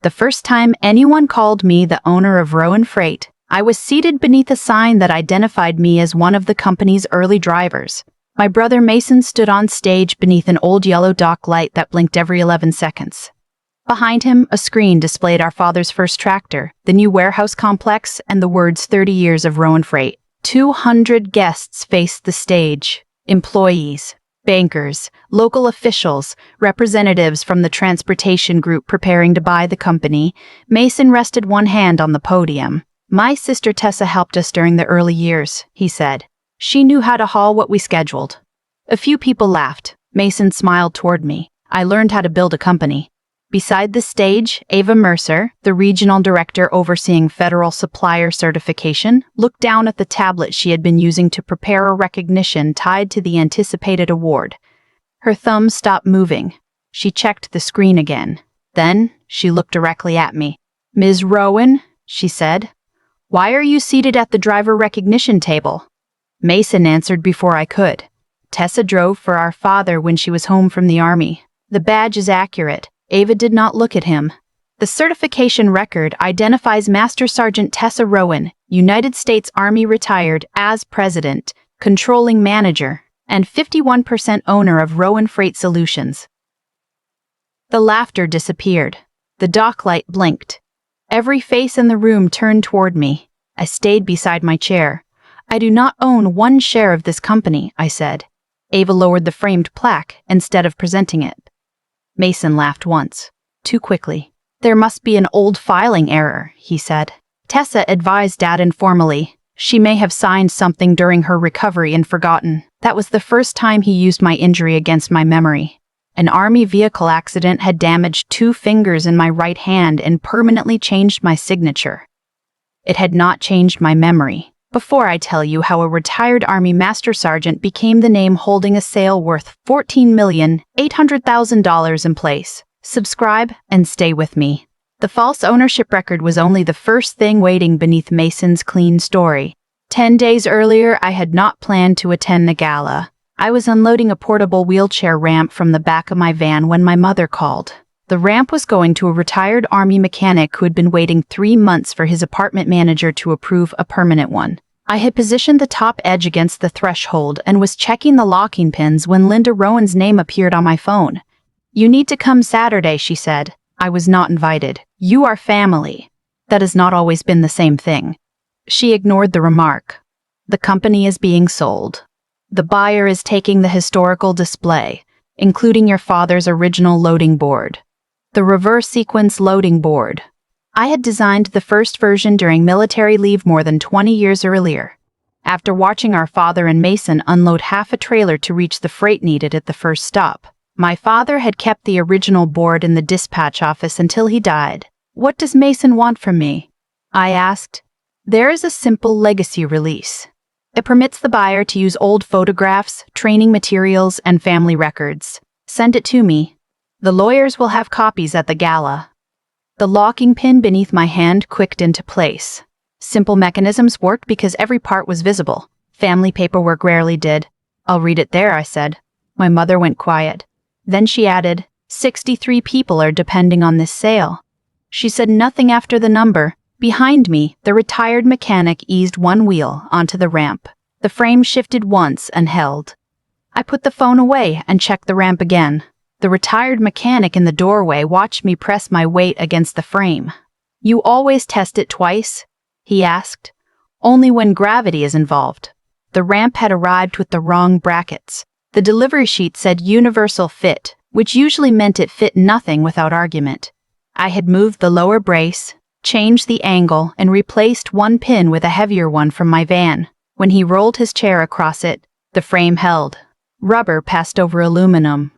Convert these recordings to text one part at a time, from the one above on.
The first time anyone called me the owner of Rowan Freight, I was seated beneath a sign that identified me as one of the company's early drivers. My brother Mason stood on stage beneath an old yellow dock light that blinked every 11 seconds. Behind him, a screen displayed our father's first tractor, the new warehouse complex, and the words 30 years of Rowan Freight. 200 guests faced the stage. Employees, bankers, local officials, representatives from the transportation group preparing to buy the company. Mason rested one hand on the podium. "My sister Tessa helped us during the early years," he said. "She knew how to haul what we scheduled." A few people laughed. Mason smiled toward me. "I learned how to build a company." Beside the stage, Ava Mercer, the regional director overseeing federal supplier certification, looked down at the tablet she had been using to prepare a recognition tied to the anticipated award. Her thumb stopped moving. She checked the screen again. Then, she looked directly at me. "Ms. Rowan," she said, "why are you seated at the driver recognition table?" Mason answered before I could. "Tessa drove for our father when she was home from the Army. The badge is accurate." Ava did not look at him. "The certification record identifies Master Sergeant Tessa Rowan, United States Army retired, as president, controlling manager, and 51% owner of Rowan Freight Solutions." The laughter disappeared. The dock light blinked. Every face in the room turned toward me. I stayed beside my chair. "I do not own one share of this company," I said. Ava lowered the framed plaque instead of presenting it. Mason laughed once, too quickly. "There must be an old filing error," he said. Tessa advised Dad informally. "She may have signed something during her recovery and forgotten." That was the first time he used my injury against my memory. An Army vehicle accident had damaged 2 fingers in my right hand and permanently changed my signature. It had not changed my memory. Before I tell you how a retired Army Master Sergeant became the name holding a sale worth $14,800,000 in place, subscribe and stay with me. The false ownership record was only the first thing waiting beneath Mason's clean story. 10 days earlier, I had not planned to attend the gala. I was unloading a portable wheelchair ramp from the back of my van when my mother called. The ramp was going to a retired Army mechanic who had been waiting 3 months for his apartment manager to approve a permanent one. I had positioned the top edge against the threshold and was checking the locking pins when Linda Rowan's name appeared on my phone. "You need to come Saturday," she said. I was not invited. "You are family." That has not always been the same thing. She ignored the remark. "The company is being sold. The buyer is taking the historical display, including your father's original loading board. The reverse sequence loading board. I had designed the first version during military leave more than 20 years earlier. After watching our father and Mason unload half a trailer to reach the freight needed at the first stop, my father had kept the original board in the dispatch office until he died. "What does Mason want from me?" I asked. "There is a simple legacy release. It permits the buyer to use old photographs, training materials, and family records. Send it to me. The lawyers will have copies at the gala." The locking pin beneath my hand clicked into place. Simple mechanisms worked because every part was visible. Family paperwork rarely did. "I'll read it there," I said. My mother went quiet. Then she added, 63 people are depending on this sale." She said nothing after the number. Behind me, the retired mechanic eased one wheel onto the ramp. The frame shifted once and held. I put the phone away and checked the ramp again. The retired mechanic in the doorway watched me press my weight against the frame. "You always test it twice?" he asked. "Only when gravity is involved." The ramp had arrived with the wrong brackets. The delivery sheet said universal fit, which usually meant it fit nothing without argument. I had moved the lower brace, changed the angle, and replaced one pin with a heavier one from my van. When he rolled his chair across it, the frame held. Rubber passed over aluminum.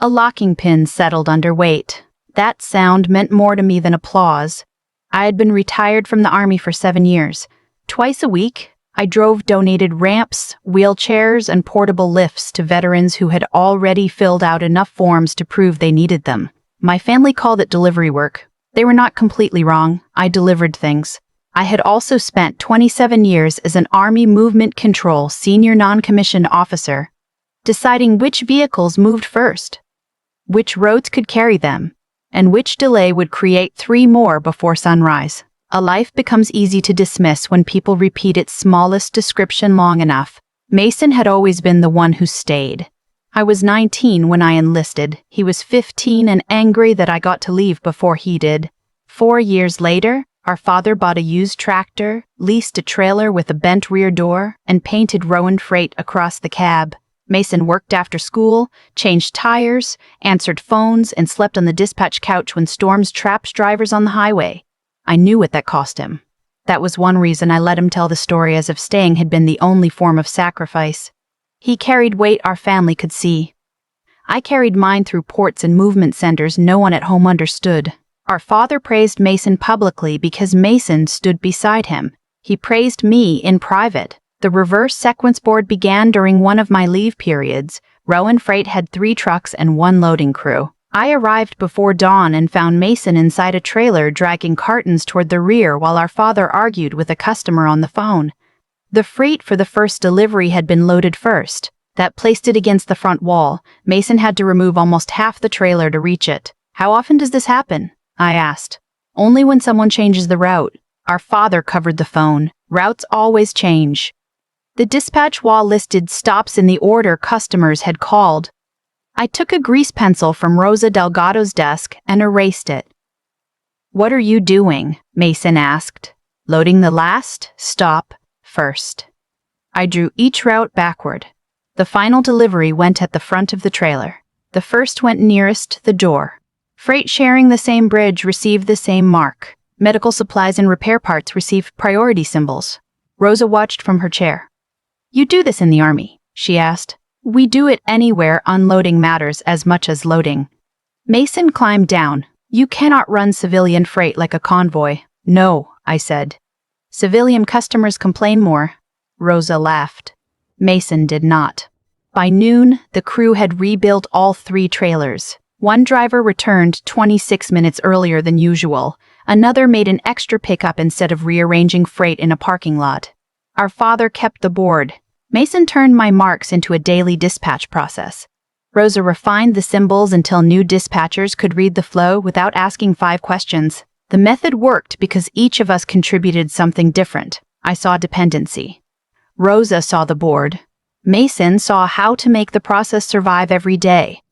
A locking pin settled under weight. That sound meant more to me than applause. I had been retired from the Army for 7 years. Twice a week, I drove donated ramps, wheelchairs, and portable lifts to veterans who had already filled out enough forms to prove they needed them. My family called it delivery work. They were not completely wrong. I delivered things. I had also spent 27 years as an Army Movement Control senior non-commissioned officer, deciding which vehicles moved first, which roads could carry them, and which delay would create 3 more before sunrise. A life becomes easy to dismiss when people repeat its smallest description long enough. Mason had always been the one who stayed. I was 19 when I enlisted. He was 15 and angry that I got to leave before he did. 4 years later, our father bought a used tractor, leased a trailer with a bent rear door, and painted Rowan freight across the cab. Mason worked after school, changed tires, answered phones, and slept on the dispatch couch when storms trapped drivers on the highway. I knew what that cost him. That was one reason I let him tell the story as if staying had been the only form of sacrifice. He carried weight our family could see. I carried mine through ports and movement centers no one at home understood. Our father praised Mason publicly because Mason stood beside him. He praised me in private. The reverse sequence board began during one of my leave periods. Rowan Freight had 3 trucks and 1 loading crew. I arrived before dawn and found Mason inside a trailer dragging cartons toward the rear while our father argued with a customer on the phone. The freight for the first delivery had been loaded first. That placed it against the front wall. Mason had to remove almost half the trailer to reach it. "How often does this happen?" I asked. "Only when someone changes the route." Our father covered the phone. "Routes always change." The dispatch wall listed stops in the order customers had called. I took a grease pencil from Rosa Delgado's desk and erased it. "What are you doing?" Mason asked. "Loading the last stop first." I drew each route backward. The final delivery went at the front of the trailer. The first went nearest the door. Freight sharing the same bridge received the same mark. Medical supplies and repair parts received priority symbols. Rosa watched from her chair. "You do this in the Army?" she asked. "We do it anywhere unloading matters as much as loading." Mason climbed down. "You cannot run civilian freight like a convoy." "No," I said. "Civilian customers complain more." Rosa laughed. Mason did not. By noon, the crew had rebuilt all 3 trailers. One driver returned 26 minutes earlier than usual. Another made an extra pickup instead of rearranging freight in a parking lot. Our father kept the board. Mason turned my marks into a daily dispatch process. Rosa refined the symbols until new dispatchers could read the flow without asking 5 questions. The method worked because each of us contributed something different. I saw dependency. Rosa saw the board. Mason saw how to make the process survive every day.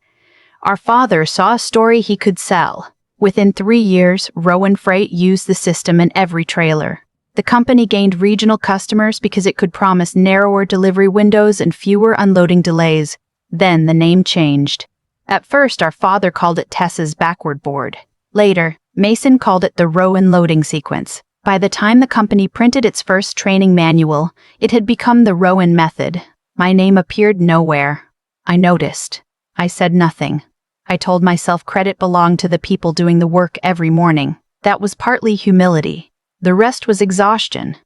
Our father saw a story he could sell. Within 3 years, Rowan Freight used the system in every trailer. The company gained regional customers because it could promise narrower delivery windows and fewer unloading delays. Then the name changed. At first, our father called it Tessa's backward board. Later, Mason called it the Rowan loading sequence. By the time the company printed its first training manual, it had become the Rowan method. My name appeared nowhere. I noticed. I said nothing. I told myself credit belonged to the people doing the work every morning. That was partly humility. The rest was exhaustion.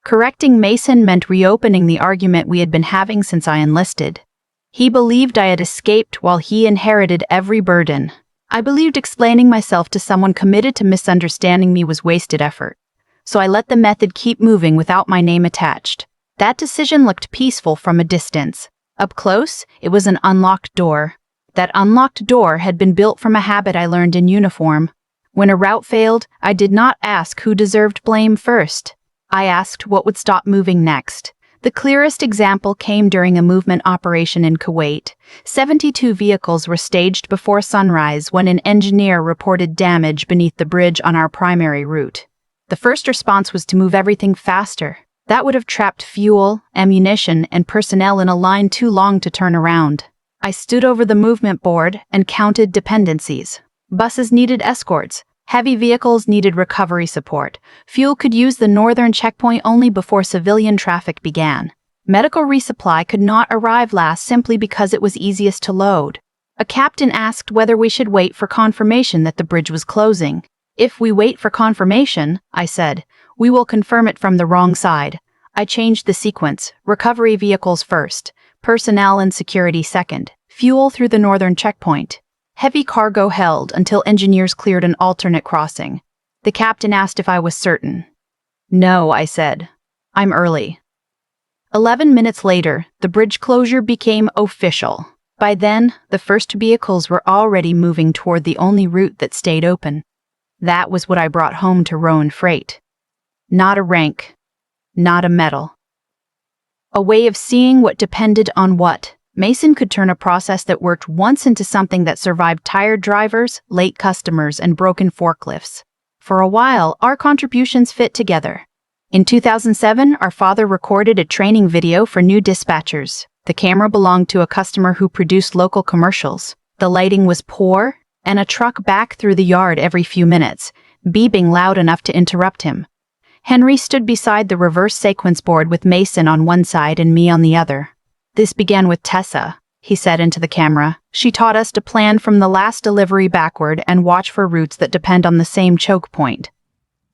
Correcting Mason meant reopening the argument we had been having since I enlisted. He believed I had escaped while he inherited every burden. I believed explaining myself to someone committed to misunderstanding me was wasted effort. So I let the method keep moving without my name attached. That decision looked peaceful from a distance. Up close, it was an unlocked door. That unlocked door had been built from a habit I learned in uniform. When a route failed, I did not ask who deserved blame first. I asked what would stop moving next. The clearest example came during a movement operation in Kuwait. 72 vehicles were staged before sunrise when an engineer reported damage beneath the bridge on our primary route. The first response was to move everything faster. That would have trapped fuel, ammunition, and personnel in a line too long to turn around. I stood over the movement board and counted dependencies. Buses needed escorts. Heavy vehicles needed recovery support. Fuel could use the northern checkpoint only before civilian traffic began. Medical resupply could not arrive last simply because it was easiest to load. A captain asked whether we should wait for confirmation that the bridge was closing. "If we wait for confirmation," I said, "we will confirm it from the wrong side." I changed the sequence. Recovery vehicles first. Personnel and security second. Fuel through the northern checkpoint. Heavy cargo held until engineers cleared an alternate crossing. The captain asked if I was certain. "No," I said. "I'm early." 11 minutes later, the bridge closure became official. By then, the first vehicles were already moving toward the only route that stayed open. That was what I brought home to Rowan Freight. Not a rank, not a medal. A way of seeing what depended on what. Mason could turn a process that worked once into something that survived tired drivers, late customers, and broken forklifts. For a while, our contributions fit together. In 2007, our father recorded a training video for new dispatchers. The camera belonged to a customer who produced local commercials. The lighting was poor, and a truck backed through the yard every few minutes, beeping loud enough to interrupt him. Henry stood beside the reverse sequence board with Mason on one side and me on the other. "This began with Tessa," he said into the camera. "She taught us to plan from the last delivery backward and watch for routes that depend on the same choke point."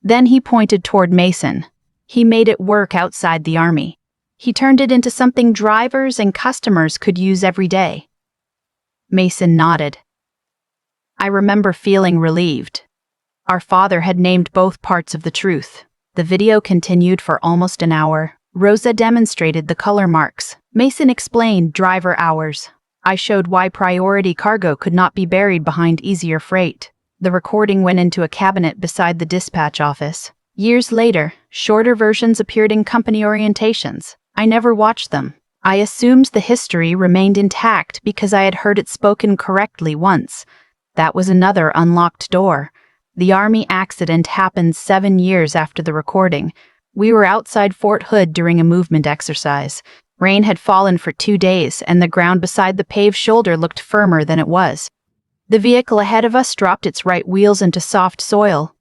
Then he pointed toward Mason. "He made it work outside the Army. He turned it into something drivers and customers could use every day." Mason nodded. I remember feeling relieved. Our father had named both parts of the truth. The video continued for almost an hour. Rosa demonstrated the color marks. Mason explained driver hours. I showed why priority cargo could not be buried behind easier freight. The recording went into a cabinet beside the dispatch office. Years later, shorter versions appeared in company orientations. I never watched them. I assumed the history remained intact because I had heard it spoken correctly once. That was another unlocked door. The Army accident happened 7 years after the recording. We were outside Fort Hood during a movement exercise. Rain had fallen for 2 days, and the ground beside the paved shoulder looked firmer than it was. The vehicle ahead of us dropped its right wheels into soft soil.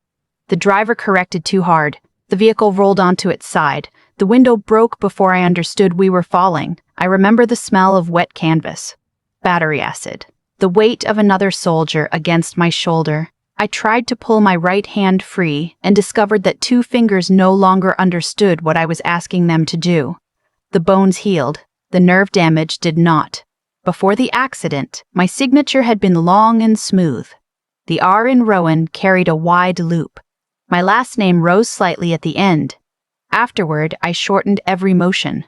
The driver corrected too hard. The vehicle rolled onto its side. The window broke before I understood we were falling. I remember the smell of wet canvas. Battery acid. The weight of another soldier against my shoulder. I tried to pull my right hand free and discovered that 2 fingers no longer understood what I was asking them to do. The bones healed. The nerve damage did not. Before the accident, my signature had been long and smooth. The R in Rowan carried a wide loop. My last name rose slightly at the end. Afterward, I shortened every motion.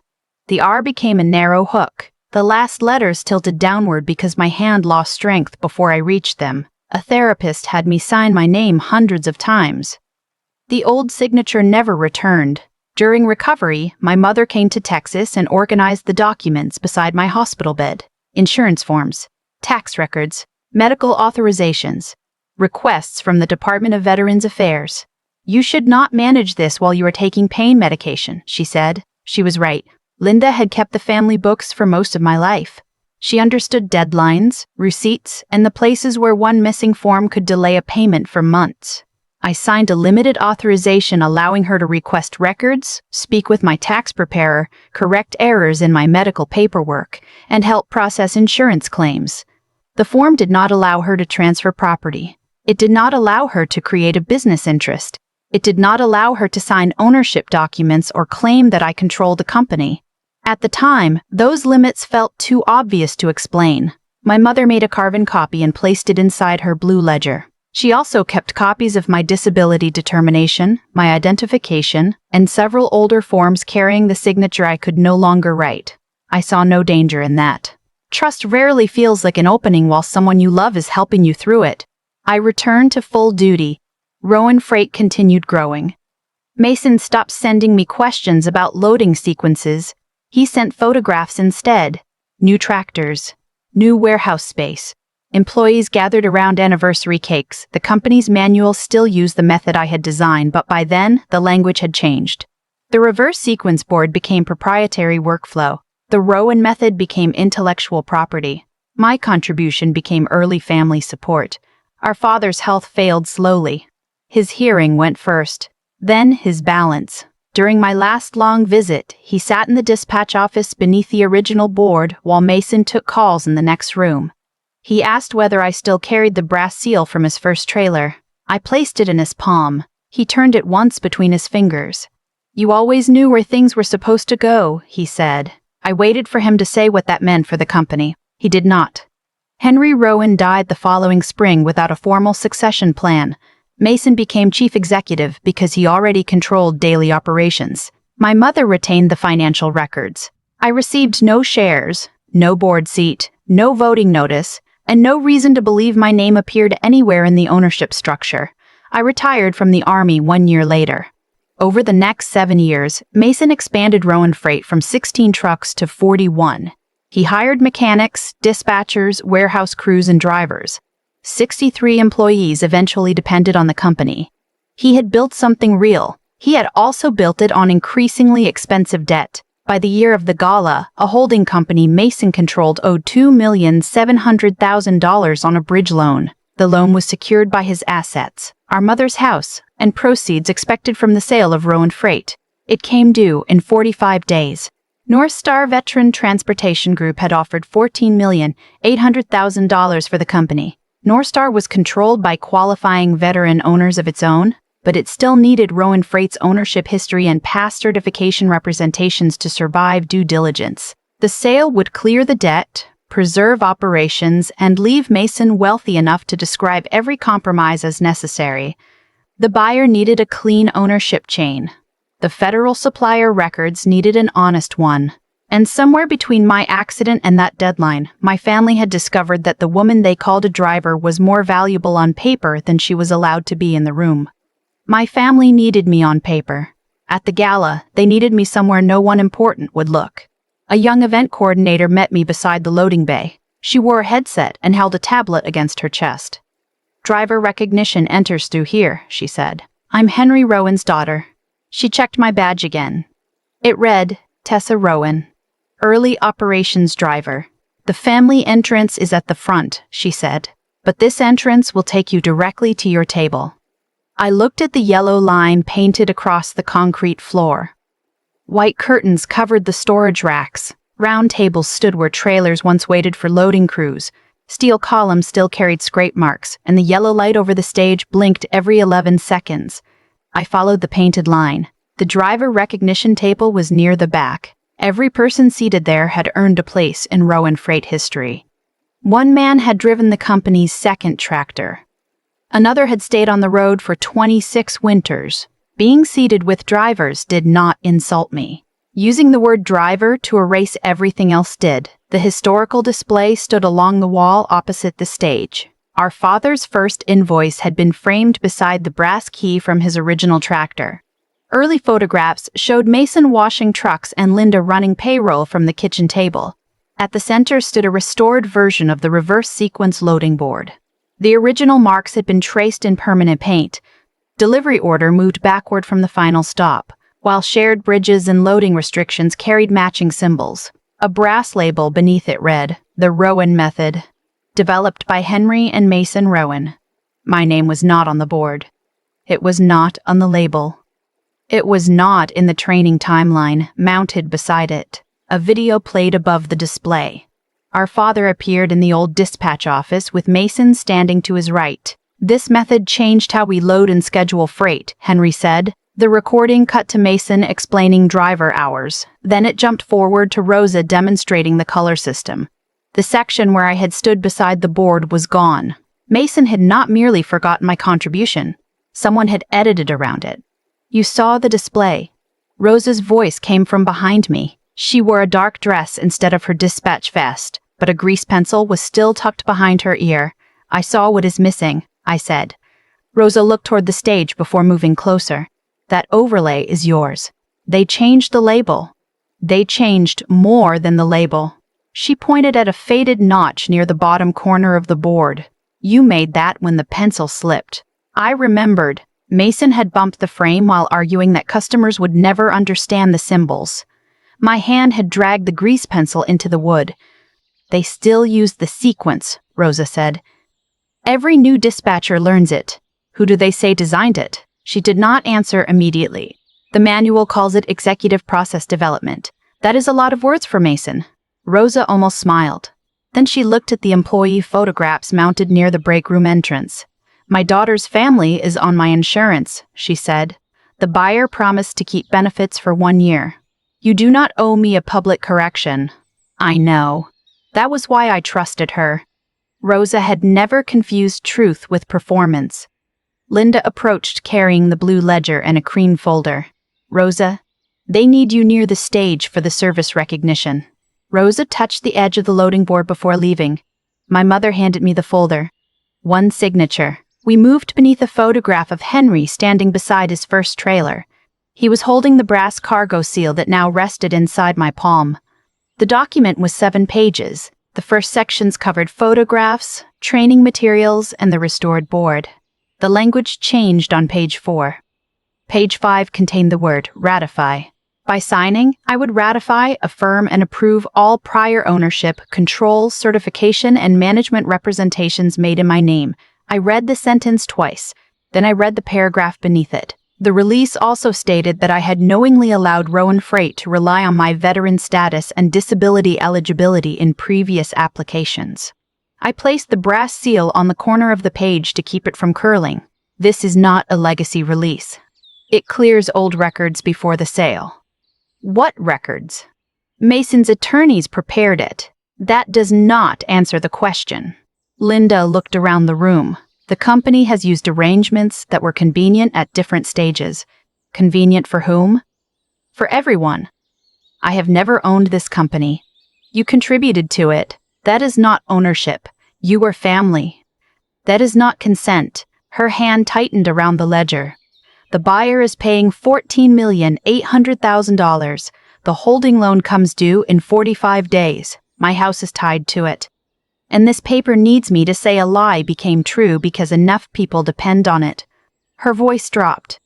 The R became a narrow hook. The last letters tilted downward because my hand lost strength before I reached them. A therapist had me sign my name hundreds of times. The old signature never returned. During recovery, my mother came to Texas and organized the documents beside my hospital bed. Insurance forms, tax records, medical authorizations, requests from the Department of Veterans Affairs. "You should not manage this while you are taking pain medication," she said. She was right. Linda had kept the family books for most of my life. She understood deadlines, receipts, and the places where one missing form could delay a payment for months. I signed a limited authorization allowing her to request records, speak with my tax preparer, correct errors in my medical paperwork, and help process insurance claims. The form did not allow her to transfer property. It did not allow her to create a business interest. It did not allow her to sign ownership documents or claim that I controlled the company. At the time, those limits felt too obvious to explain. My mother made a carbon copy and placed it inside her blue ledger. She also kept copies of my disability determination, my identification, and several older forms carrying the signature I could no longer write. I saw no danger in that. Trust rarely feels like an opening while someone you love is helping you through it. I returned to full duty. Rowan Freight continued growing. Mason stopped sending me questions about loading sequences. He sent photographs instead. New tractors. New warehouse space. Employees gathered around anniversary cakes. The company's manual still used the method I had designed, but by then, the language had changed. The reverse sequence board became proprietary workflow. The Rowan method became intellectual property. My contribution became early family support. Our father's health failed slowly. His hearing went first, then his balance. During my last long visit, he sat in the dispatch office beneath the original board while Mason took calls in the next room. He asked whether I still carried the brass seal from his first trailer. I placed it in his palm. He turned it once between his fingers. "You always knew where things were supposed to go," he said. I waited for him to say what that meant for the company. He did not. Henry Rowan died the following spring without a formal succession plan. Mason became chief executive because he already controlled daily operations. My mother retained the financial records. I received no shares, no board seat, no voting notice, and no reason to believe my name appeared anywhere in the ownership structure. I retired from the Army 1 year later. Over the next 7 years, Mason expanded Rowan Freight from 16 trucks to 41. He hired mechanics, dispatchers, warehouse crews, and drivers. 63 employees eventually depended on the company. He had built something real. He had also built it on increasingly expensive debt. By the year of the gala, a holding company Mason controlled owed $2,700,000 on a bridge loan. The loan was secured by his assets, our mother's house, and proceeds expected from the sale of Rowan Freight. It came due in 45 days. North Star Veteran Transportation Group had offered $14,800,000 for the company. North Star was controlled by qualifying veteran owners of its own, but it still needed Rowan Freight's ownership history and past certification representations to survive due diligence. The sale would clear the debt, preserve operations, and leave Mason wealthy enough to describe every compromise as necessary. The buyer needed a clean ownership chain. The federal supplier records needed an honest one. And somewhere between my accident and that deadline, my family had discovered that the woman they called a driver was more valuable on paper than she was allowed to be in the room. My family needed me on paper. At the gala, they needed me somewhere no one important would look. A young event coordinator met me beside the loading bay. She wore a headset and held a tablet against her chest. "Driver recognition enters through here," she said. "I'm Henry Rowan's daughter." She checked my badge again. It read, Tessa Rowan, Early Operations Driver. "The family entrance is at the front," she said, "but this entrance will take you directly to your table." I looked at the yellow line painted across the concrete floor. White curtains covered the storage racks. Round tables stood where trailers once waited for loading crews. Steel columns still carried scrape marks, and the yellow light over the stage blinked every 11 seconds. I followed the painted line. The driver recognition table was near the back. Every person seated there had earned a place in Rowan Freight history. One man had driven the company's second tractor. Another had stayed on the road for 26 winters. Being seated with drivers did not insult me. Using the word driver to erase everything else did. The historical display stood along the wall opposite the stage. Our father's first invoice had been framed beside the brass key from his original tractor. Early photographs showed Mason washing trucks and Linda running payroll from the kitchen table. At the center stood a restored version of the reverse sequence loading board. The original marks had been traced in permanent paint. Delivery order moved backward from the final stop, while shared bridges and loading restrictions carried matching symbols. A brass label beneath it read, "The Rowan Method, developed by Henry and Mason Rowan." My name was not on the board. It was not on the label. It was not in the training timeline mounted beside it. A video played above the display. Our father appeared in the old dispatch office with Mason standing to his right. "This method changed how we load and schedule freight," Henry said. The recording cut to Mason explaining driver hours. Then it jumped forward to Rosa demonstrating the color system. The section where I had stood beside the board was gone. Mason had not merely forgotten my contribution. Someone had edited around it. "You saw the display." Rosa's voice came from behind me. She wore a dark dress instead of her dispatch vest, but a grease pencil was still tucked behind her ear. "I saw what is missing," I said. Rosa looked toward the stage before moving closer. "That overlay is yours. They changed the label. They changed more than the label." She pointed at a faded notch near the bottom corner of the board. "You made that when the pencil slipped." I remembered. Mason had bumped the frame while arguing that customers would never understand the symbols. My hand had dragged the grease pencil into the wood. "They still use the sequence," Rosa said. "Every new dispatcher learns it." "Who do they say designed it?" She did not answer immediately. "The manual calls it executive process development. That is a lot of words for Mason." Rosa almost smiled. Then she looked at the employee photographs mounted near the break room entrance. "My daughter's family is on my insurance," she said. "The buyer promised to keep benefits for 1 year. You do not owe me a public correction." I know. That was why I trusted her. Rosa had never confused truth with performance. Linda approached carrying the blue ledger and a cream folder. "Rosa, they need you near the stage for the service recognition." Rosa touched the edge of the loading board before leaving. My mother handed me the folder. One signature. We moved beneath a photograph of Henry standing beside his first trailer. He was holding the brass cargo seal that now rested inside my palm. The document was 7 pages. The first sections covered photographs, training materials, and the restored board. The language changed on page 4. Page 5 contained the word ratify. By signing, I would ratify, affirm, and approve all prior ownership, control, certification, and management representations made in my name. I read the sentence twice. Then I read the paragraph beneath it. The release also stated that I had knowingly allowed Rowan Freight to rely on my veteran status and disability eligibility in previous applications. I placed the brass seal on the corner of the page to keep it from curling. This is not a legacy release. It clears old records before the sale. What records? Mason's attorneys prepared it. That does not answer the question. Linda looked around the room. The company has used arrangements that were convenient at different stages. Convenient for whom? For everyone. I have never owned this company. You contributed to it. That is not ownership. You were family. That is not consent. Her hand tightened around the ledger. The buyer is paying $14,800,000. The holding loan comes due in 45 days. My house is tied to it. And this paper needs me to say a lie became true because enough people depend on it. Her voice dropped.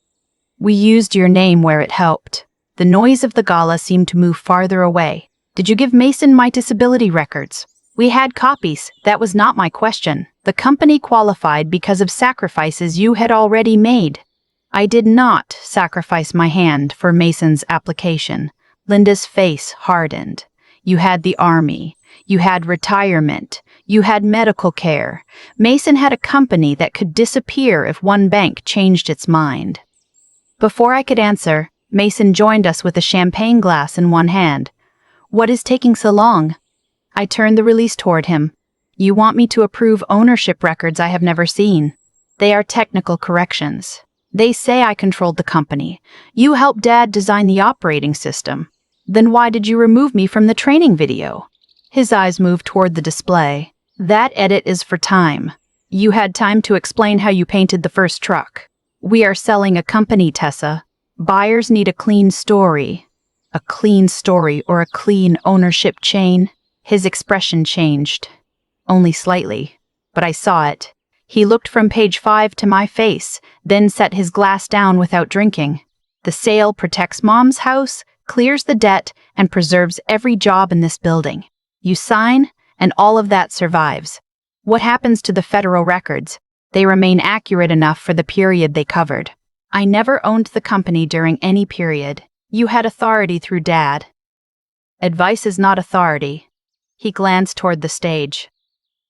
We used your name where it helped. The noise of the gala seemed to move farther away. Did you give Mason my disability records? We had copies. That was not my question. The company qualified because of sacrifices you had already made. I did not sacrifice my hand for Mason's application. Linda's face hardened. You had the army. You had retirement. You had medical care. Mason had a company that could disappear if one bank changed its mind. Before I could answer, Mason joined us with a champagne glass in one hand. What is taking so long? I turned the release toward him. You want me to approve ownership records I have never seen. They are technical corrections. They say I controlled the company. You helped Dad design the operating system. Then why did you remove me from the training video? His eyes moved toward the display. That edit is for time. You had time to explain how you painted the first truck. We are selling a company, Tessa. Buyers need a clean story. A clean story or a clean ownership chain. His expression changed. Only slightly. But I saw it. He looked from page 5 to my face, then set his glass down without drinking. The sale protects Mom's house, clears the debt, and preserves every job in this building. You sign, and all of that survives. What happens to the federal records? They remain accurate enough for the period they covered. I never owned the company during any period. You had authority through Dad. Advice is not authority. He glanced toward the stage.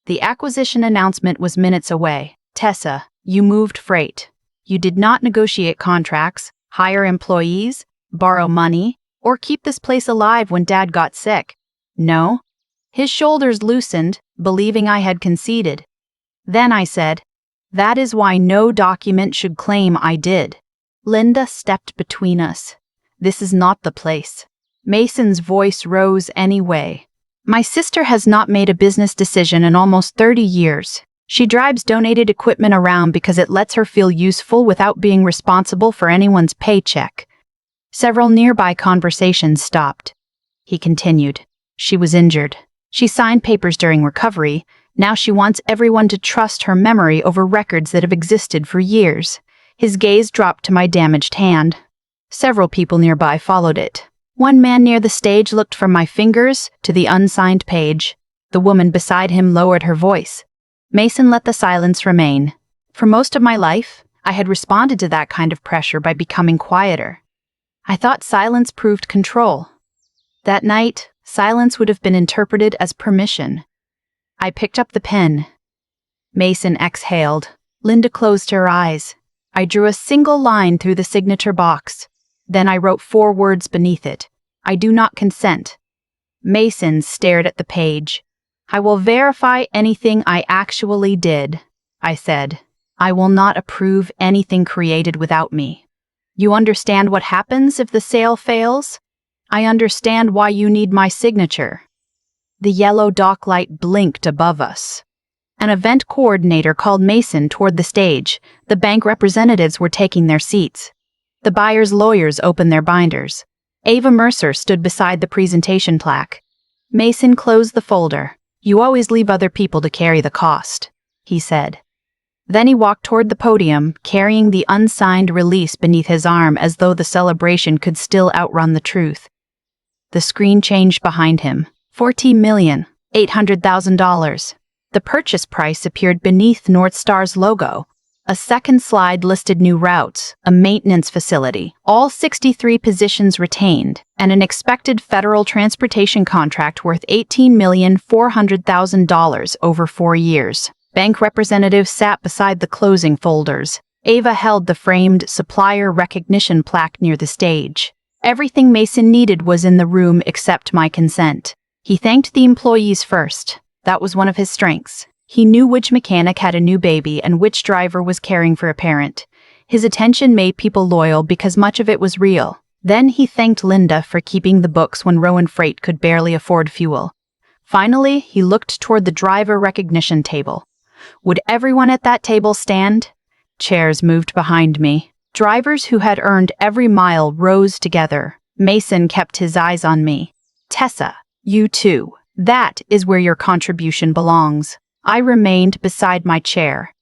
The acquisition announcement was minutes away. Tessa, you moved freight. You did not negotiate contracts, hire employees, borrow money, or keep this place alive when Dad got sick. No. His shoulders loosened, believing I had conceded. Then I said, that is why no document should claim I did. Linda stepped between us. This is not the place. Mason's voice rose anyway. My sister has not made a business decision in almost 30 years. She drives donated equipment around because it lets her feel useful without being responsible for anyone's paycheck. Several nearby conversations stopped. He continued. She was injured. She signed papers during recovery. Now she wants everyone to trust her memory over records that have existed for years. His gaze dropped to my damaged hand. Several people nearby followed it. One man near the stage looked from my fingers to the unsigned page. The woman beside him lowered her voice. Mason let the silence remain. For most of my life, I had responded to that kind of pressure by becoming quieter. I thought silence proved control. That night, silence would have been interpreted as permission. I picked up the pen. Mason exhaled. Linda closed her eyes. I drew a single line through the signature box. Then I wrote 4 words beneath it. I do not consent. Mason stared at the page. I will verify anything I actually did, I said. I will not approve anything created without me. You understand what happens if the sale fails? I understand why you need my signature. The yellow dock light blinked above us. An event coordinator called Mason toward the stage. The bank representatives were taking their seats. The buyer's lawyers opened their binders. Ava Mercer stood beside the presentation plaque. Mason closed the folder. "You always leave other people to carry the cost," he said. Then he walked toward the podium, carrying the unsigned release beneath his arm as though the celebration could still outrun the truth. The screen changed behind him. $14,800,000. The purchase price appeared beneath North Star's logo. A second slide listed new routes, a maintenance facility, all 63 positions retained, and an expected federal transportation contract worth $18,400,000 over 4 years. Bank representatives sat beside the closing folders. Ava held the framed supplier recognition plaque near the stage. Everything Mason needed was in the room except my consent. He thanked the employees first. That was one of his strengths. He knew which mechanic had a new baby and which driver was caring for a parent. His attention made people loyal because much of it was real. Then he thanked Linda for keeping the books when Rowan Freight could barely afford fuel. Finally, he looked toward the driver recognition table. Would everyone at that table stand? Chairs moved behind me. Drivers who had earned every mile rose together. Mason kept his eyes on me. "Tessa, you too. That is where your contribution belongs." I remained beside my chair.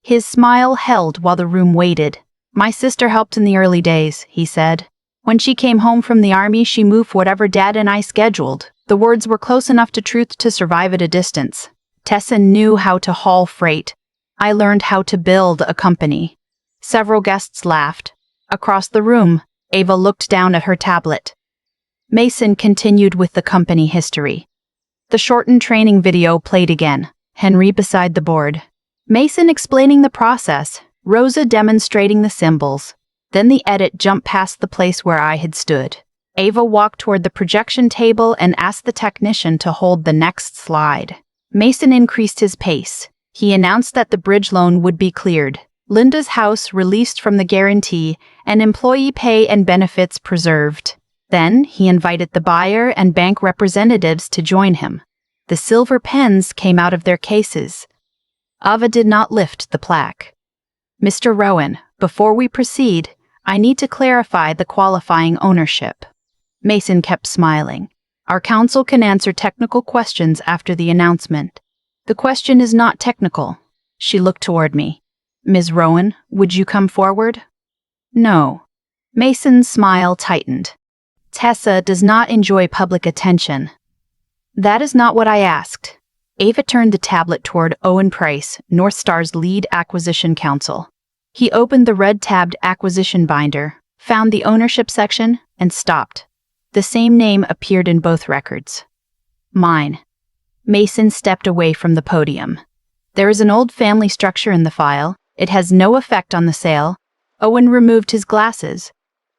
His smile held while the room waited. "My sister helped in the early days," he said. "When she came home from the army, she moved whatever Dad and I scheduled. The words were close enough to truth to survive at a distance. Tessa knew how to haul freight. I learned how to build a company." Several guests laughed. Across the room, Ava looked down at her tablet. Mason continued with the company history. The shortened training video played again. Henry beside the board. Mason explaining the process, Rosa demonstrating the symbols. Then the edit jumped past the place where I had stood. Ava walked toward the projection table and asked the technician to hold the next slide. Mason increased his pace. He announced that the bridge loan would be cleared, Linda's house released from the guarantee, and employee pay and benefits preserved. Then he invited the buyer and bank representatives to join him. The silver pens came out of their cases. Ava did not lift the plaque. "Mr. Rowan, before we proceed, I need to clarify the qualifying ownership." Mason kept smiling. "Our counsel can answer technical questions after the announcement." "The question is not technical." She looked toward me. "Ms. Rowan, would you come forward?" "No." Mason's smile tightened. "Tessa does not enjoy public attention." "That is not what I asked." Ava turned the tablet toward Owen Price, North Star's lead acquisition counsel. He opened the red-tabbed acquisition binder, found the ownership section, and stopped. The same name appeared in both records. "Mine." Mason stepped away from the podium. "There is an old family structure in the file. It has no effect on the sale." Owen removed his glasses.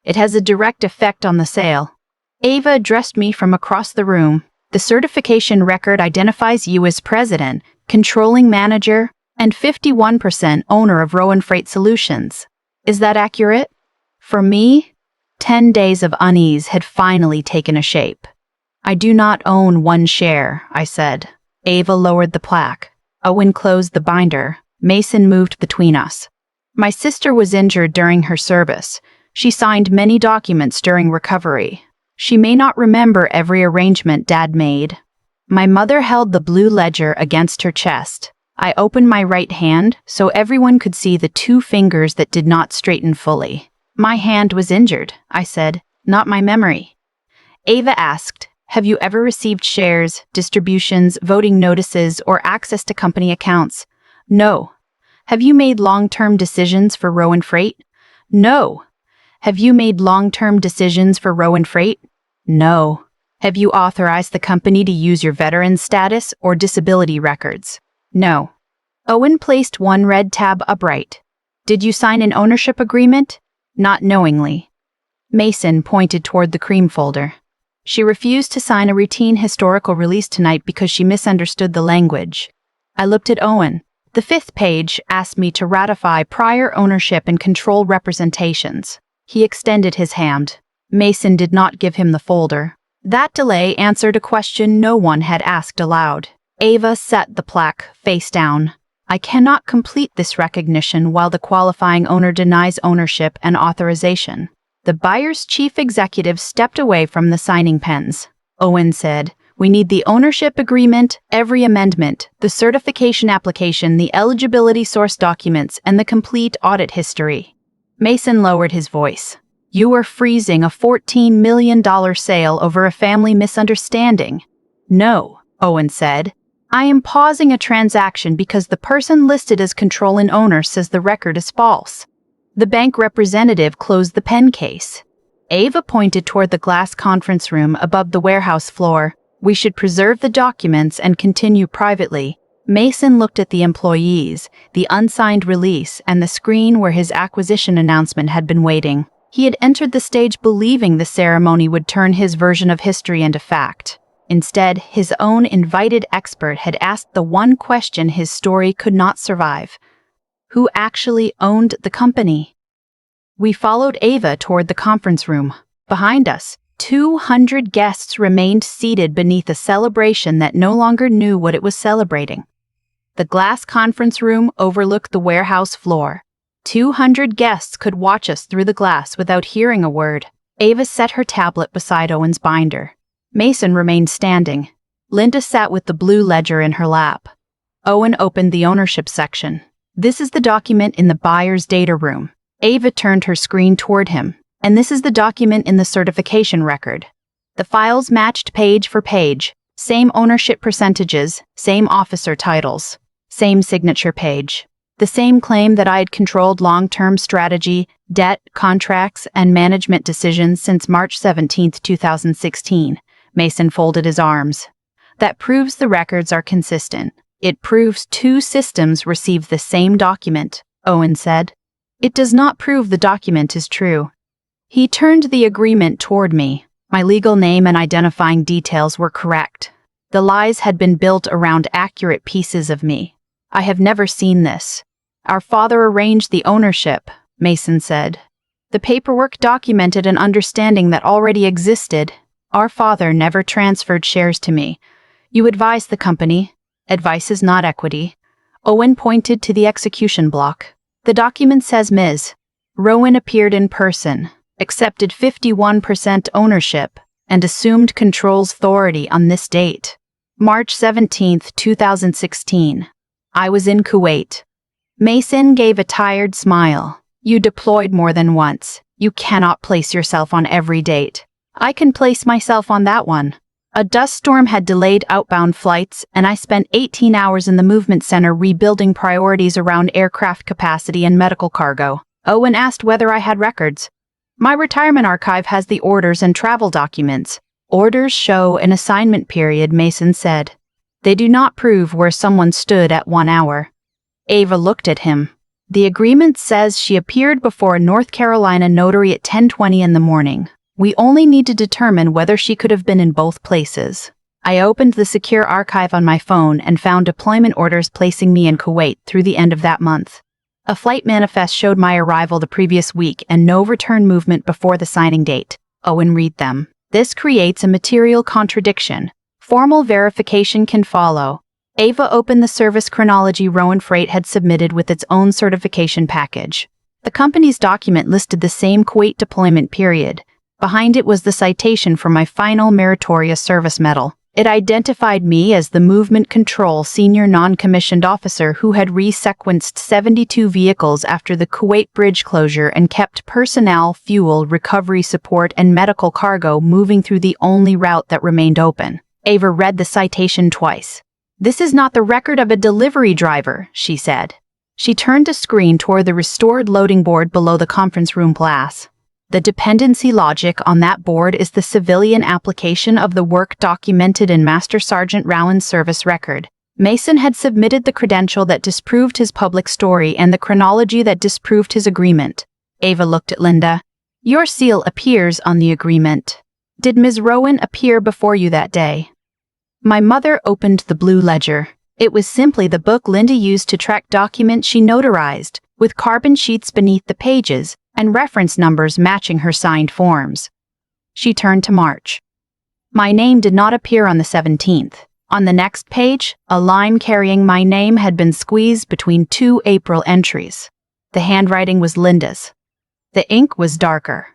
"It has a direct effect on the sale." Ava addressed me from across the room. "The certification record identifies you as president, controlling manager, and 51% owner of Rowan Freight Solutions. Is that accurate?" For me, 10 days of unease had finally taken a shape. "I do not own one share," I said. Ava lowered the plaque. Owen closed the binder. Mason moved between us. "My sister was injured during her service. She signed many documents during recovery. She may not remember every arrangement Dad made." My mother held the blue ledger against her chest. I opened my right hand so everyone could see the 2 fingers that did not straighten fully. "My hand was injured," I said, "not my memory." Ava asked, "Have you ever received shares, distributions, voting notices, or access to company accounts?" "No." "Have you made long-term decisions for Rowan Freight?" "No." "Have you made long-term decisions for Rowan Freight?" "No." "Have you authorized the company to use your veteran status or disability records?" "No." Owen placed one red tab upright. "Did you sign an ownership agreement?" "Not knowingly." Mason pointed toward the cream folder. "She refused to sign a routine historical release tonight because she misunderstood the language." I looked at Owen. The 5th page asked me to ratify prior ownership and control representations. He extended his hand. Mason did not give him the folder. That delay answered a question no one had asked aloud. Ava set the plaque face down. I cannot complete this recognition while the qualifying owner denies ownership and authorization. The buyer's chief executive stepped away from the signing pens. Owen said, "We need the ownership agreement, every amendment, the certification application, the eligibility source documents, and the complete audit history." Mason lowered his voice. "You are freezing a $14 million sale over a family misunderstanding." "No," Owen said. "I am pausing a transaction because the person listed as controlling owner says the record is false." The bank representative closed the pen case. Ava pointed toward the glass conference room above the warehouse floor. "We should preserve the documents and continue privately." Mason looked at the employees, the unsigned release, and the screen where his acquisition announcement had been waiting. He had entered the stage believing the ceremony would turn his version of history into fact. Instead, his own invited expert had asked the one question his story could not survive: who actually owned the company? We followed Ava toward the conference room. Behind us, 200 guests remained seated beneath a celebration that no longer knew what it was celebrating. The glass conference room overlooked the warehouse floor. 200 guests could watch us through the glass without hearing a word. Ava set her tablet beside Owen's binder. Mason remained standing. Linda sat with the blue ledger in her lap. Owen opened the ownership section. "This is the document in the buyer's data room." Ava turned her screen toward him. "And this is the document in the certification record." The files matched page for page. Same ownership percentages, same officer titles, same signature page. The same claim that I had controlled long-term strategy, debt, contracts, and management decisions since March 17, 2016. Mason folded his arms. "That proves the records are consistent. It proves two systems received the same document," Owen said. "It does not prove the document is true." He turned the agreement toward me. My legal name and identifying details were correct. The lies had been built around accurate pieces of me. "I have never seen this." "Our father arranged the ownership," Mason said. "The paperwork documented an understanding that already existed. Our father never transferred shares to me. You advise the company. Advice is not equity." Owen pointed to the execution block. "The document says Ms. Rowan appeared in person, accepted 51% ownership, and assumed control's authority on this date. March 17, 2016. I was in Kuwait." Mason gave a tired smile. "You deployed more than once. You cannot place yourself on every date." "I can place myself on that one." A dust storm had delayed outbound flights, and I spent 18 hours in the movement center rebuilding priorities around aircraft capacity and medical cargo. Owen asked whether I had records. "My retirement archive has the orders and travel documents." "Orders show an assignment period," Mason said. "They do not prove where someone stood at 1 hour." Ava looked at him. "The agreement says she appeared before a North Carolina notary at 10:20 in the morning. We only need to determine whether she could have been in both places." I opened the secure archive on my phone and found deployment orders placing me in Kuwait through the end of that month. A flight manifest showed my arrival the previous week and no return movement before the signing date. Owen read them. "This creates a material contradiction. Formal verification can follow." Ava opened the service chronology Rowan Freight had submitted with its own certification package. The company's document listed the same Kuwait deployment period. Behind it was the citation for my final meritorious service medal. It identified me as the Movement Control Senior Non-Commissioned Officer who had resequenced 72 vehicles after the Kuwait bridge closure and kept personnel, fuel, recovery support, and medical cargo moving through the only route that remained open. Ava read the citation twice. "This is not the record of a delivery driver," she said. She turned a screen toward the restored loading board below the conference room glass. "The dependency logic on that board is the civilian application of the work documented in Master Sergeant Rowan's service record." Mason had submitted the credential that disproved his public story and the chronology that disproved his agreement. Ava looked at Linda. "Your seal appears on the agreement. Did Ms. Rowan appear before you that day?" My mother opened the blue ledger. It was simply the book Linda used to track documents she notarized, with carbon sheets beneath the pages and reference numbers matching her signed forms. She turned to March. My name did not appear on the 17th. On the next page, a line carrying my name had been squeezed between 2 April entries. The handwriting was Linda's. The ink was darker.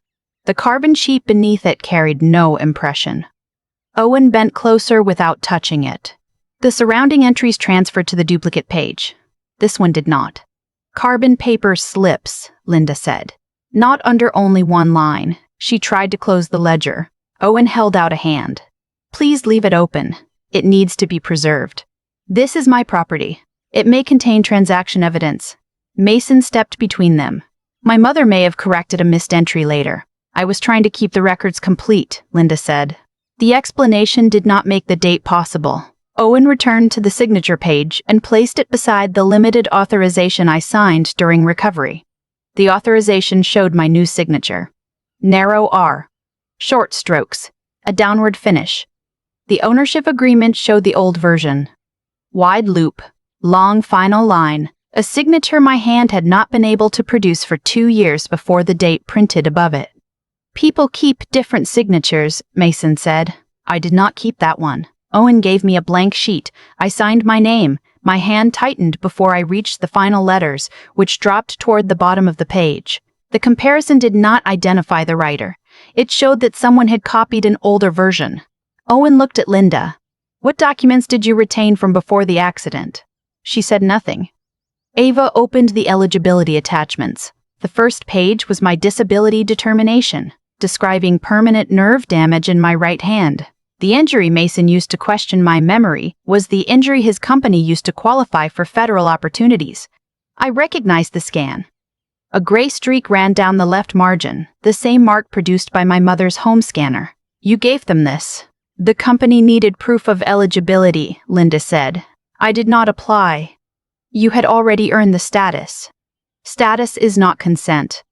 The carbon sheet beneath it carried no impression. Owen bent closer without touching it. The surrounding entries transferred to the duplicate page. This one did not. Carbon paper slips, Linda said. Not under only one line. She tried to close the ledger. Owen held out a hand. Please leave it open. It needs to be preserved. This is my property. It may contain transaction evidence. Mason stepped between them. My mother may have corrected a missed entry later. I was trying to keep the records complete, Linda said. The explanation did not make the date possible. Owen returned to the signature page and placed it beside the limited authorization I signed during recovery. The authorization showed my new signature. Narrow R. Short strokes. A downward finish. The ownership agreement showed the old version. Wide loop. Long final line. A signature my hand had not been able to produce for 2 years before the date printed above it. People keep different signatures, Mason said. I did not keep that one. Owen gave me a blank sheet. I signed my name. My hand tightened before I reached the final letters, which dropped toward the bottom of the page. The comparison did not identify the writer. It showed that someone had copied an older version. Owen looked at Linda. What documents did you retain from before the accident? She said nothing. Ava opened the eligibility attachments. The first page was my disability determination, describing permanent nerve damage in my right hand. The injury Mason used to question my memory was the injury his company used to qualify for federal opportunities. I recognized the scan. A gray streak ran down the left margin, the same mark produced by my mother's home scanner. You gave them this. The company needed proof of eligibility, Linda said. I did not apply. You had already earned the status. Status is not consent.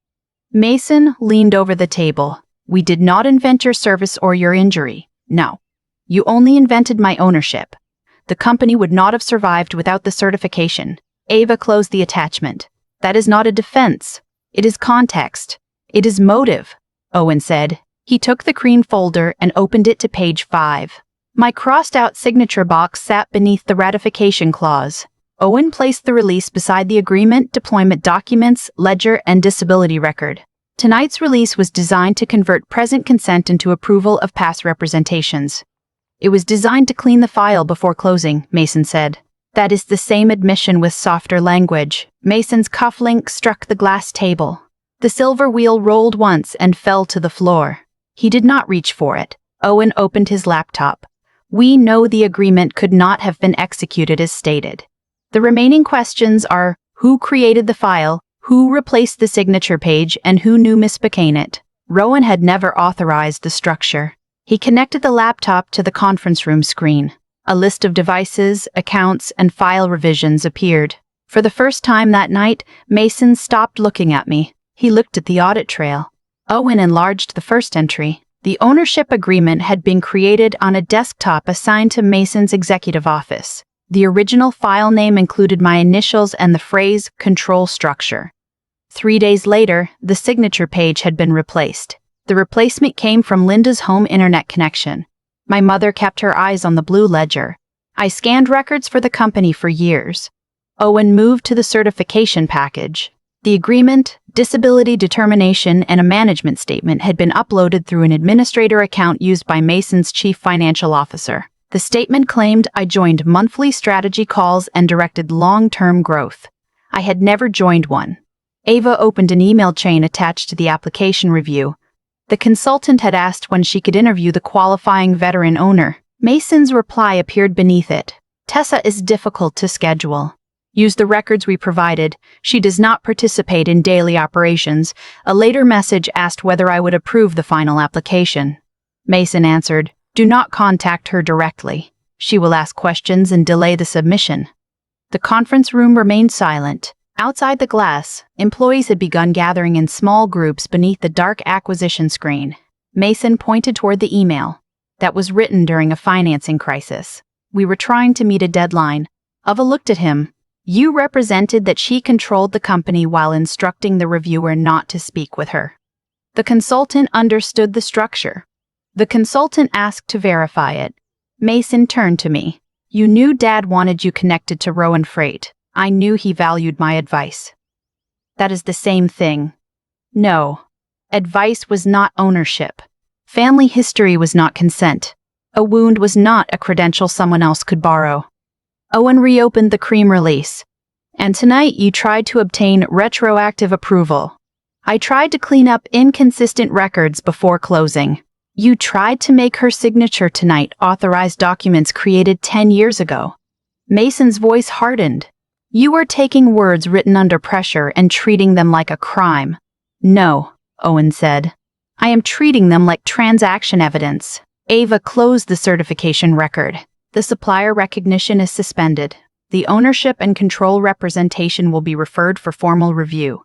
Mason leaned over the table. We did not invent your service or your injury. No. You only invented my ownership. The company would not have survived without the certification. Ava closed the attachment. That is not a defense. It is context. It is motive, Owen said. He took the green folder and opened it to page 5. My crossed-out signature box sat beneath the ratification clause. Owen placed the release beside the agreement, deployment documents, ledger, and disability record. Tonight's release was designed to convert present consent into approval of past representations. It was designed to clean the file before closing, Mason said. That is the same admission with softer language. Mason's cufflink struck the glass table. The silver wheel rolled once and fell to the floor. He did not reach for it. Owen opened his laptop. We know the agreement could not have been executed as stated. The remaining questions are, who created the file, who replaced the signature page, and who knew Miss it? Rowan had never authorized the structure. He connected the laptop to the conference room screen. A list of devices, accounts, and file revisions appeared. For the first time that night, Mason stopped looking at me. He looked at the audit trail. Owen enlarged the first entry. The ownership agreement had been created on a desktop assigned to Mason's executive office. The original file name included my initials and the phrase control structure. 3 days later, the signature page had been replaced. The replacement came from Linda's home internet connection. My mother kept her eyes on the blue ledger. I scanned records for the company for years. Owen moved to the certification package. The agreement, disability determination, and a management statement had been uploaded through an administrator account used by Mason's chief financial officer. The statement claimed I joined monthly strategy calls and directed long-term growth. I had never joined one. Ava opened an email chain attached to the application review. The consultant had asked when she could interview the qualifying veteran owner. Mason's reply appeared beneath it. Tessa is difficult to schedule. Use the records we provided. She does not participate in daily operations. A later message asked whether I would approve the final application. Mason answered, do not contact her directly. She will ask questions and delay the submission. The conference room remained silent. Outside the glass, employees had begun gathering in small groups beneath the dark acquisition screen. Mason pointed toward the email. That was written during a financing crisis. We were trying to meet a deadline. Ava looked at him. You represented that she controlled the company while instructing the reviewer not to speak with her. The consultant understood the structure. The consultant asked to verify it. Mason turned to me. You knew Dad wanted you connected to Rowan Freight. I knew he valued my advice. That is the same thing. No. Advice was not ownership. Family history was not consent. A wound was not a credential someone else could borrow. Owen reopened the cream release. And tonight you tried to obtain retroactive approval. I tried to clean up inconsistent records before closing. You tried to make her signature tonight authorize documents created 10 years ago. Mason's voice hardened. You were taking words written under pressure and treating them like a crime. No, Owen said. I am treating them like transaction evidence. Ava closed the certification record. The supplier recognition is suspended. The ownership and control representation will be referred for formal review.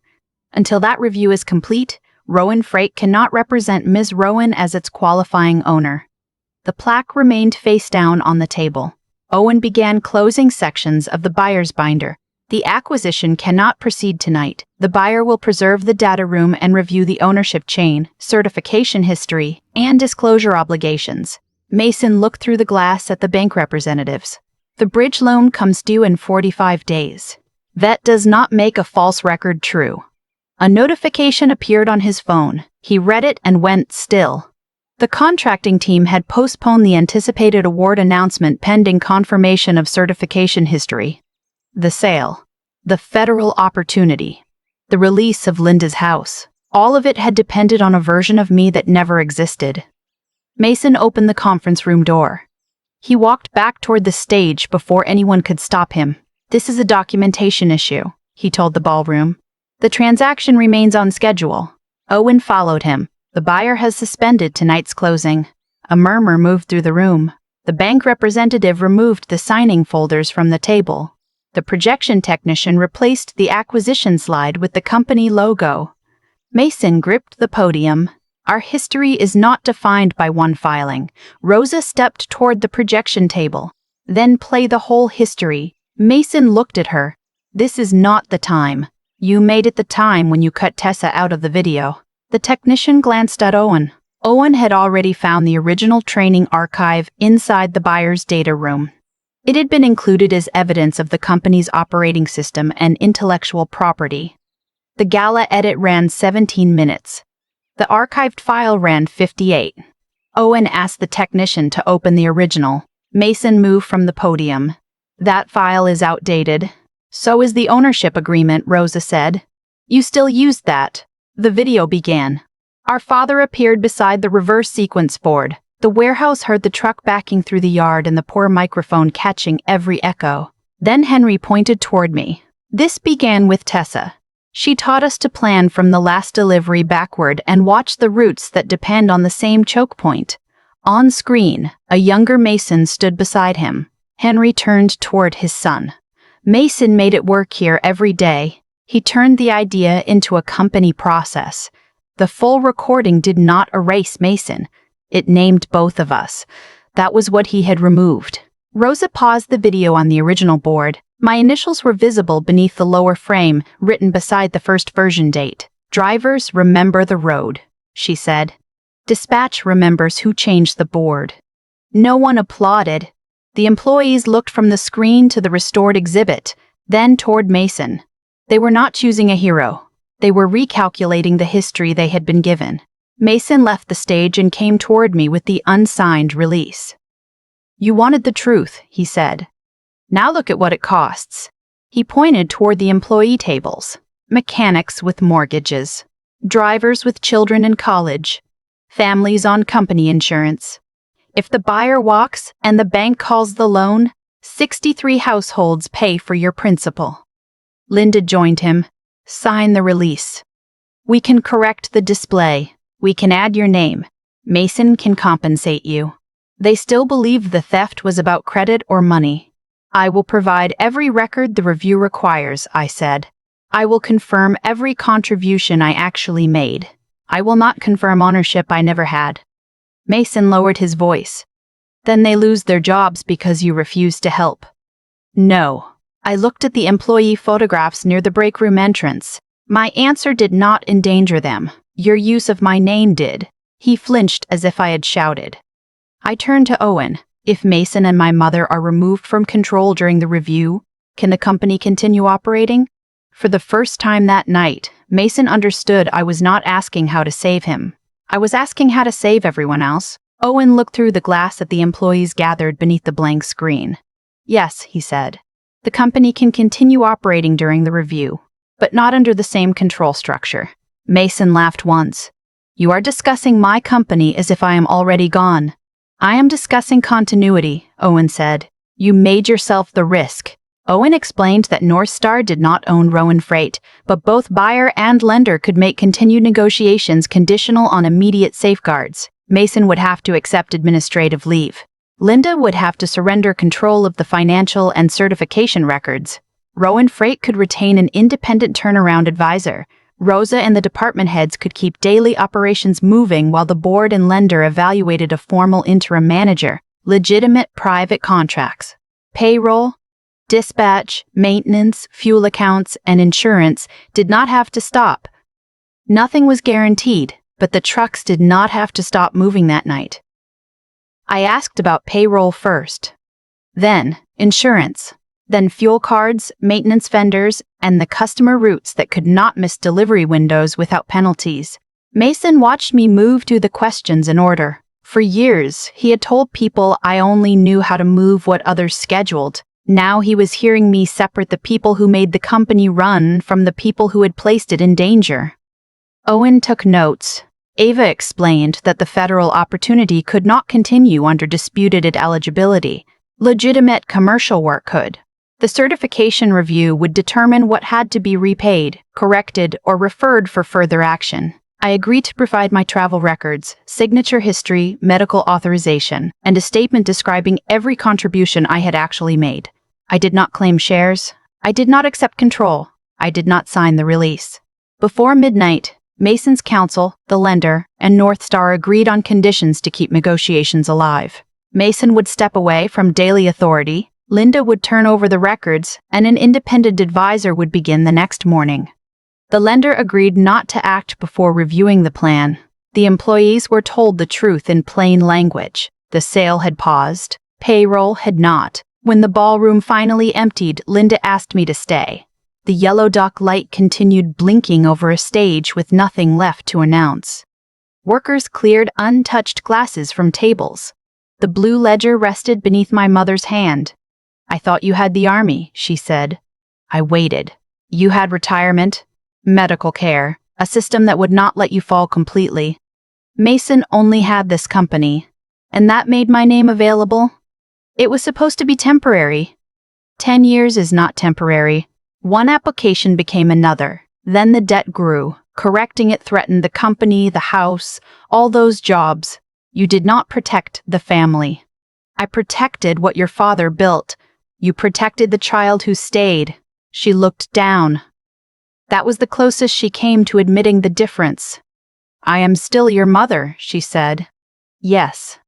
Until that review is complete, Rowan Freight cannot represent Ms. Rowan as its qualifying owner. The plaque remained face down on the table. Owen began closing sections of the buyer's binder. The acquisition cannot proceed tonight. The buyer will preserve the data room and review the ownership chain, certification history, and disclosure obligations. Mason looked through the glass at the bank representatives. The bridge loan comes due in 45 days. That does not make a false record true. A notification appeared on his phone. He read it and went still. The contracting team had postponed the anticipated award announcement pending confirmation of certification history. The sale. The federal opportunity. The release of Linda's house. All of it had depended on a version of me that never existed. Mason opened the conference room door. He walked back toward the stage before anyone could stop him. This is a documentation issue, he told the ballroom. The transaction remains on schedule. Owen followed him. The buyer has suspended tonight's closing. A murmur moved through the room. The bank representative removed the signing folders from the table. The projection technician replaced the acquisition slide with the company logo. Mason gripped the podium. Our history is not defined by one filing. Rosa stepped toward the projection table. Then play the whole history. Mason looked at her. This is not the time. You made it the time when you cut Tessa out of the video. The technician glanced at Owen. Owen had already found the original training archive inside the buyer's data room. It had been included as evidence of the company's operating system and intellectual property. The gala edit ran 17 minutes. The archived file ran 58. Owen asked the technician to open the original. Mason moved from the podium. That file is outdated. So is the ownership agreement, Rosa said. You still used that. The video began. Our father appeared beside the reverse sequence board. The warehouse heard the truck backing through the yard and the poor microphone catching every echo. Then Henry pointed toward me. This began with Tessa. She taught us to plan from the last delivery backward and watch the routes that depend on the same choke point. On screen, a younger Mason stood beside him. Henry turned toward his son. Mason made it work here every day. He turned the idea into a company process. The full recording did not erase Mason. It named both of us. That was what he had removed. Rosa paused the video on the original board. My initials were visible beneath the lower frame, written beside the first version date. Drivers remember the road, she said. Dispatch remembers who changed the board. No one applauded. The employees looked from the screen to the restored exhibit, then toward Mason. They were not choosing a hero. They were recalculating the history they had been given. Mason left the stage and came toward me with the unsigned release. You wanted the truth, he said. Now look at what it costs. He pointed toward the employee tables. Mechanics with mortgages. Drivers with children in college. Families on company insurance. If the buyer walks and the bank calls the loan, 63 households pay for your principal. Linda joined him. Sign the release. We can correct the display. We can add your name. Mason can compensate you. They still believe the theft was about credit or money. I will provide every record the review requires, I said. I will confirm every contribution I actually made. I will not confirm ownership I never had. Mason lowered his voice. Then they lose their jobs because you refuse to help. No. I looked at the employee photographs near the break room entrance. My answer did not endanger them. Your use of my name did. He flinched as if I had shouted. I turned to Owen. If Mason and my mother are removed from control during the review, can the company continue operating? For the first time that night, Mason understood I was not asking how to save him. I was asking how to save everyone else. Owen looked through the glass at the employees gathered beneath the blank screen. Yes, he said. The company can continue operating during the review, but not under the same control structure. Mason laughed once. You are discussing my company as if I am already gone. I am discussing continuity, Owen said. You made yourself the risk. Owen explained that North Star did not own Rowan Freight, but both buyer and lender could make continued negotiations conditional on immediate safeguards. Mason would have to accept administrative leave. Linda would have to surrender control of the financial and certification records. Rowan Freight could retain an independent turnaround advisor. Rosa and the department heads could keep daily operations moving while the board and lender evaluated a formal interim manager. Legitimate private contracts. Payroll, dispatch, maintenance, fuel accounts, and insurance did not have to stop. Nothing was guaranteed, but the trucks did not have to stop moving that night. I asked about payroll first. Then, insurance. Then fuel cards, maintenance vendors, and the customer routes that could not miss delivery windows without penalties. Mason watched me move through the questions in order. For years, he had told people I only knew how to move what others scheduled. Now he was hearing me separate the people who made the company run from the people who had placed it in danger. Owen took notes. Ava explained that the federal opportunity could not continue under disputed eligibility. Legitimate commercial work could. The certification review would determine what had to be repaid, corrected, or referred for further action. I agreed to provide my travel records, signature history, medical authorization, and a statement describing every contribution I had actually made. I did not claim shares. I did not accept control. I did not sign the release. Before midnight, Mason's counsel, the lender, and North Star agreed on conditions to keep negotiations alive. Mason would step away from daily authority, Linda would turn over the records, and an independent advisor would begin the next morning. The lender agreed not to act before reviewing the plan. The employees were told the truth in plain language. The sale had paused. Payroll had not. When the ballroom finally emptied, Linda asked me to stay. The yellow duck light continued blinking over a stage with nothing left to announce. Workers cleared untouched glasses from tables. The blue ledger rested beneath my mother's hand. I thought you had the army, she said. I waited. You had retirement, medical care, a system that would not let you fall completely. Mason only had this company, and that made my name available. It was supposed to be temporary. 10 years is not temporary. One application became another. Then the debt grew. Correcting it threatened the company, the house, all those jobs. You did not protect the family. I protected what your father built. You protected the child who stayed. She looked down. That was the closest she came to admitting the difference. I am still your mother, she said. Yes.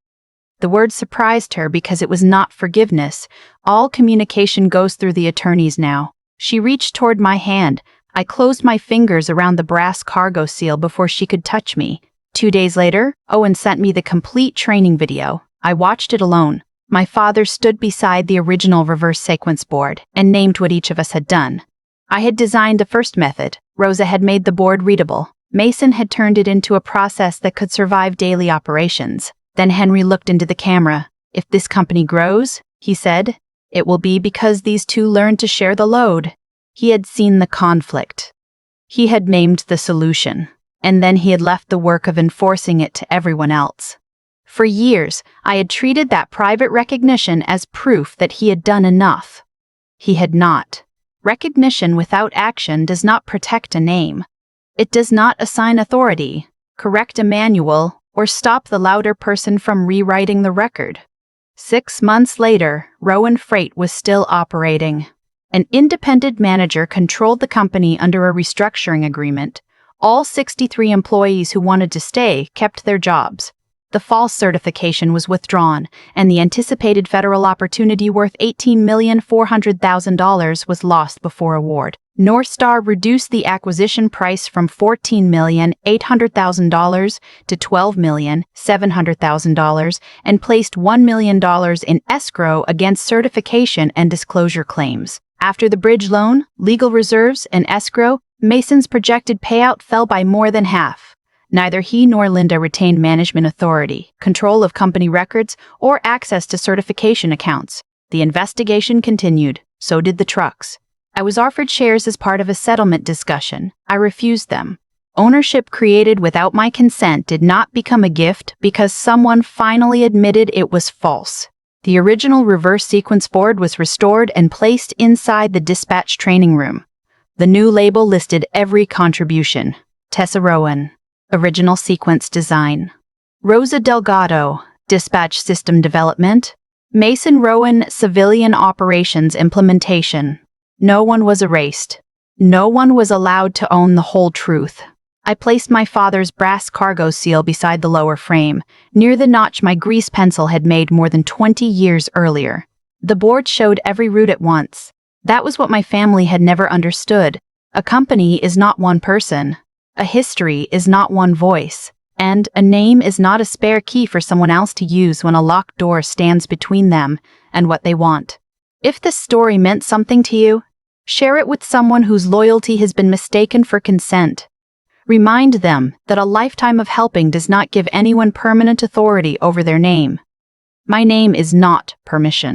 The word surprised her because it was not forgiveness. All communication goes through the attorneys now. She reached toward my hand. I closed my fingers around the brass cargo seal before she could touch me. 2 days later, Owen sent me the complete training video. I watched it alone. My father stood beside the original reverse sequence board and named what each of us had done. I had designed the first method. Rosa had made the board readable. Mason had turned it into a process that could survive daily operations. Then Henry looked into the camera. If this company grows, he said, it will be because these two learned to share the load. He had seen the conflict. He had named the solution. And then he had left the work of enforcing it to everyone else. For years, I had treated that private recognition as proof that he had done enough. He had not. Recognition without action does not protect a name. It does not assign authority, correct a manual, or stop the louder person from rewriting the record. 6 months later, Rowan Freight was still operating. An independent manager controlled the company under a restructuring agreement. All 63 employees who wanted to stay kept their jobs. The false certification was withdrawn, and the anticipated federal opportunity worth $18,400,000 was lost before award. North Star reduced the acquisition price from $14,800,000 to $12,700,000 and placed $1 million in escrow against certification and disclosure claims. After the bridge loan, legal reserves, and escrow, Mason's projected payout fell by more than half. Neither he nor Linda retained management authority, control of company records, or access to certification accounts. The investigation continued. So did the trucks. I was offered shares as part of a settlement discussion. I refused them. Ownership created without my consent did not become a gift because someone finally admitted it was false. The original reverse sequence board was restored and placed inside the dispatch training room. The new label listed every contribution. Tessa Rowan, original sequence design. Rosa Delgado, dispatch system development. Mason Rowan, civilian operations implementation. No one was erased. No one was allowed to own the whole truth. I placed my father's brass cargo seal beside the lower frame, near the notch my grease pencil had made more than 20 years earlier. The board showed every route at once. That was what my family had never understood. A company is not one person. A history is not one voice. And a name is not a spare key for someone else to use when a locked door stands between them and what they want. If this story meant something to you, share it with someone whose loyalty has been mistaken for consent. Remind them that a lifetime of helping does not give anyone permanent authority over their name. My name is not permission.